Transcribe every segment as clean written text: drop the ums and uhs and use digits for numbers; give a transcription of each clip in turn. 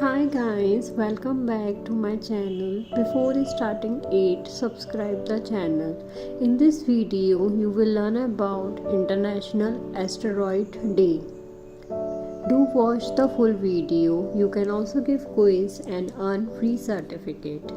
Hi guys, welcome back to my channel. Before starting it, subscribe the channel. In this video, you will learn about International Asteroid Day. Do watch the full video. You can also give quiz and earn free certificate.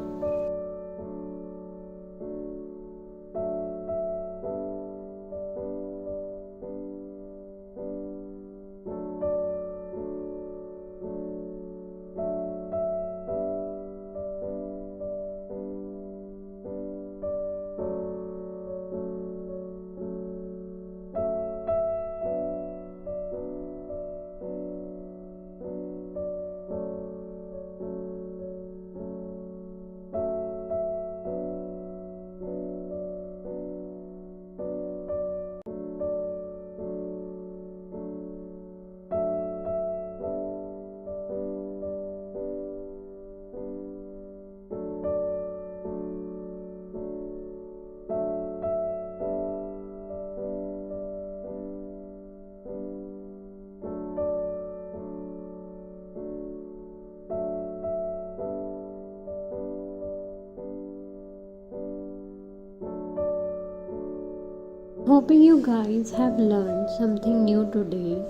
Hoping you guys have learned something new today.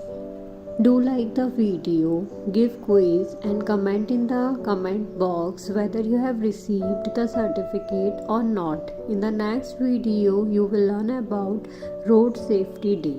Do like the video, give quiz and comment in the comment box whether you have received the certificate or not. In the next video, you will learn about Road Safety Day.